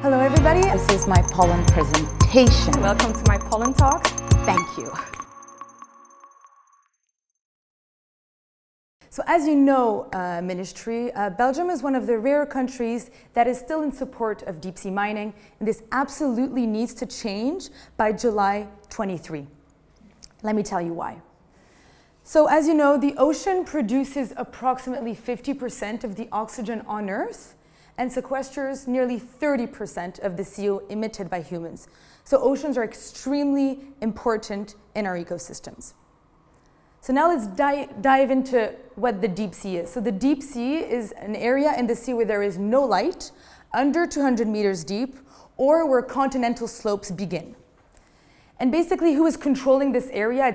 Hello everybody, this is my pollen presentation. Welcome to my pollen talk. Thank you. So as you know, Ministry, Belgium is one of the rare countries that is still in support of deep sea mining, and this absolutely needs to change by July 23. Let me tell you why. So as you know, the ocean produces approximately 50% of the oxygen on Earth and sequesters nearly 30% of the CO emitted by humans. So oceans are extremely important in our ecosystems. So now let's dive into what the deep sea is. So the deep sea is an area in the sea where there is no light, under 200 meters deep, or where continental slopes begin. And basically, who is controlling this area?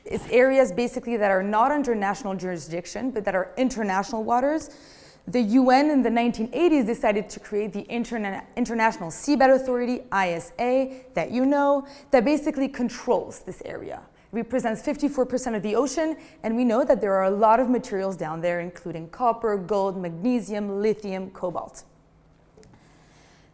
It's areas basically that are not under national jurisdiction, but that are international waters. The UN in the 1980s decided to create the International Seabed Authority, ISA, that you know, that basically controls this area. It represents 54% of the ocean, and we know that there are a lot of materials down there, including copper, gold, magnesium, lithium, cobalt.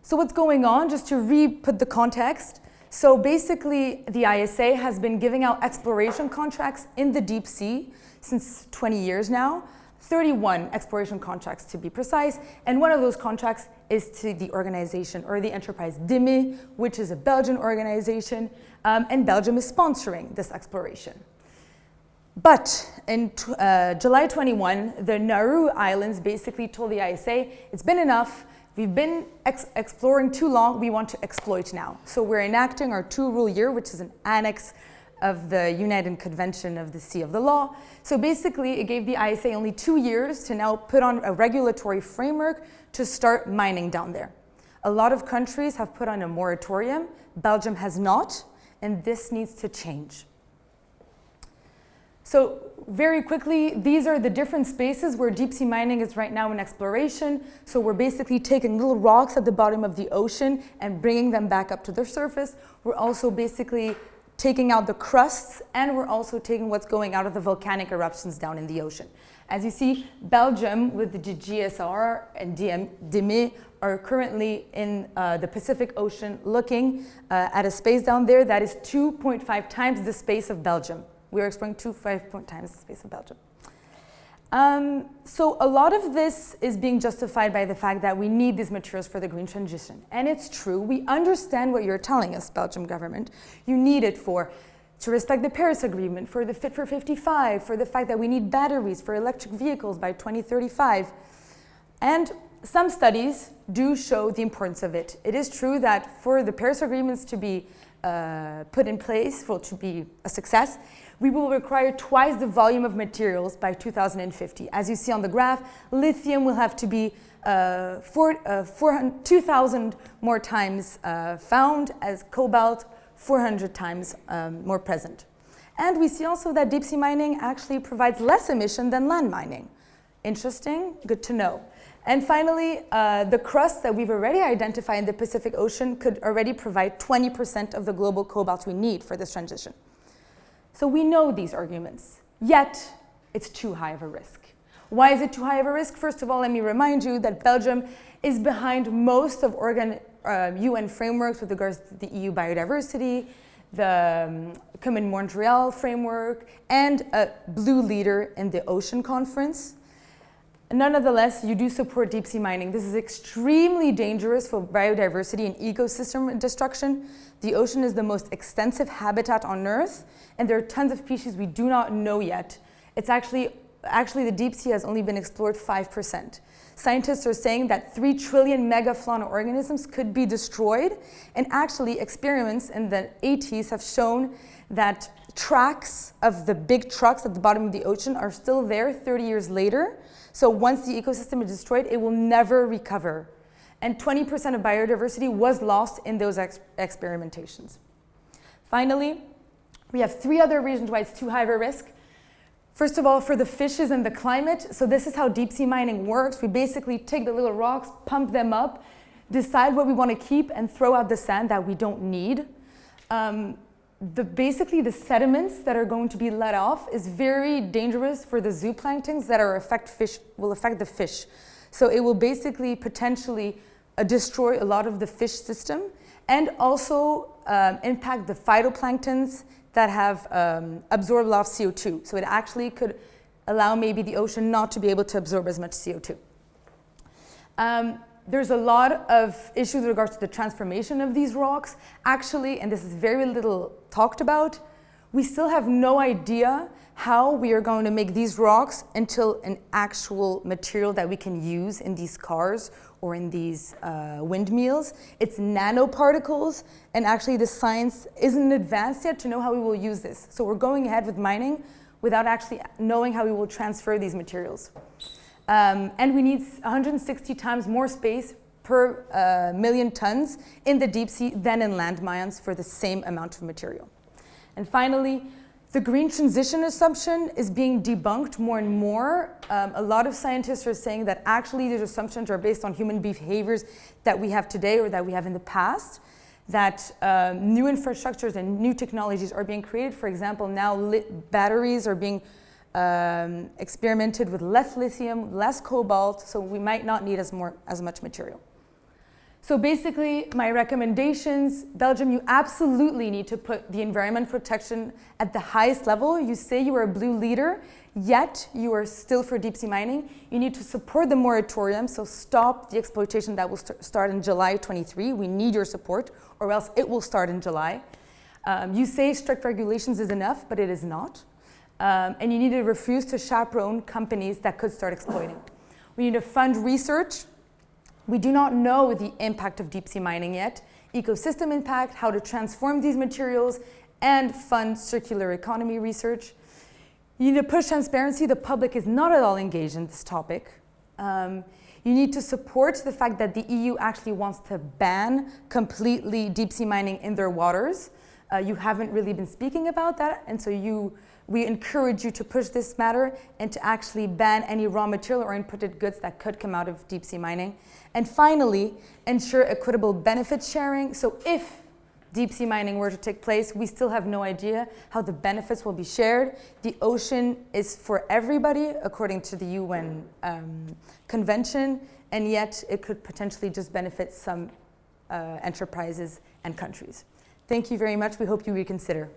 So what's going on, just to re-put the context, so basically the ISA has been giving out exploration contracts in the deep sea since 20 years now, 31 exploration contracts to be precise, and one of those contracts is to the organization or the enterprise DEME, which is a Belgian organization, and Belgium is sponsoring this exploration. But in July 21, the Nauru Islands basically told the ISA, it's been enough, we've been exploring too long, we want to exploit now. So we're enacting our two-rule year, which is an annex of the United Convention of the Sea of the Law. So basically, it gave the ISA only 2 years to now put on a regulatory framework to start mining down there. A lot of countries have put on a moratorium. Belgium has not, and this needs to change. So very quickly, these are the different spaces where deep sea mining is right now in exploration. So we're basically taking little rocks at the bottom of the ocean and bringing them back up to the surface. We're also basically taking out the crusts, and we're also taking what's going out of the volcanic eruptions down in the ocean. As you see, Belgium with the GSR and DEME are currently in the Pacific Ocean looking at a space down there that is 2.5 times the space of Belgium. We are exploring 2.5 times the space of Belgium. So a lot of this is being justified by the fact that we need these materials for the green transition. And it's true, we understand what you're telling us, Belgium government. You need it to respect the Paris Agreement, for the Fit for 55, for the fact that we need batteries for electric vehicles by 2035. And some studies do show the importance of it. It is true that for the Paris Agreements to be put in place, for to be a success, we will require twice the volume of materials by 2050. As you see on the graph, lithium will have to be 2,000 more times found, as cobalt 400 times more present. And we see also that deep sea mining actually provides less emission than land mining. Interesting, good to know. And finally, the crust that we've already identified in the Pacific Ocean could already provide 20% of the global cobalt we need for this transition. So we know these arguments, yet it's too high of a risk. Why is it too high of a risk? First of all, let me remind you that Belgium is behind most of UN frameworks with regards to the EU Biodiversity, the Common Montreal framework, and a blue leader in the Ocean Conference. Nonetheless, you do support deep sea mining. This is extremely dangerous for biodiversity and ecosystem destruction. The ocean is the most extensive habitat on Earth, and there are tons of species we do not know yet. It's actually the deep sea has only been explored 5%. Scientists are saying that 3 trillion megafauna organisms could be destroyed, and actually experiments in the 80s have shown that tracks of the big trucks at the bottom of the ocean are still there 30 years later. So once the ecosystem is destroyed, it will never recover. And 20% of biodiversity was lost in those experimentations. Finally, we have 3 other reasons why it's too high of a risk. First of all, for the fishes and the climate. So this is how deep sea mining works. We basically take the little rocks, pump them up, decide what we want to keep, and throw out the sand that we don't need. Basically the sediments that are going to be let off is very dangerous for the zooplanktons that will affect the fish. So it will basically potentially destroy a lot of the fish system, and also impact the phytoplanktons that have absorbed a lot of CO2. So it actually could allow maybe the ocean not to be able to absorb as much CO2. There's a lot of issues with regards to the transformation of these rocks. Actually, and this is very little talked about, we still have no idea how we are going to make these rocks into an actual material that we can use in these cars or in these windmills. It's nanoparticles, and actually the science isn't advanced yet to know how we will use this. So we're going ahead with mining without actually knowing how we will transfer these materials. And we need 160 times more space per million tons in the deep sea than in land mines for the same amount of material. And finally, the green transition assumption is being debunked more and more. A lot of scientists are saying that actually these assumptions are based on human behaviors that we have today or that we have in the past, that new infrastructures and new technologies are being created. For example, now batteries are being experimented with less lithium, less cobalt, so we might not need as much material. So basically, my recommendations, Belgium, you absolutely need to put the environment protection at the highest level. You say you are a blue leader, yet you are still for deep sea mining. You need to support the moratorium, so stop the exploitation that will start in July 23. We need your support, or else it will start in July. You say strict regulations is enough, but it is not. And you need to refuse to chaperone companies that could start exploiting. We need to fund research. We do not know the impact of deep sea mining yet, ecosystem impact, how to transform these materials, and fund circular economy research. You need to push transparency. The public is not at all engaged in this topic. You need to support the fact that the EU actually wants to ban completely deep sea mining in their waters. You haven't really been speaking about that, and so we encourage you to push this matter and to actually ban any raw material or imported goods that could come out of deep sea mining. And finally, ensure equitable benefit sharing. So if deep sea mining were to take place, we still have no idea how the benefits will be shared. The ocean is for everybody, according to the UN convention, and yet it could potentially just benefit some enterprises and countries. Thank you very much. We hope you reconsider.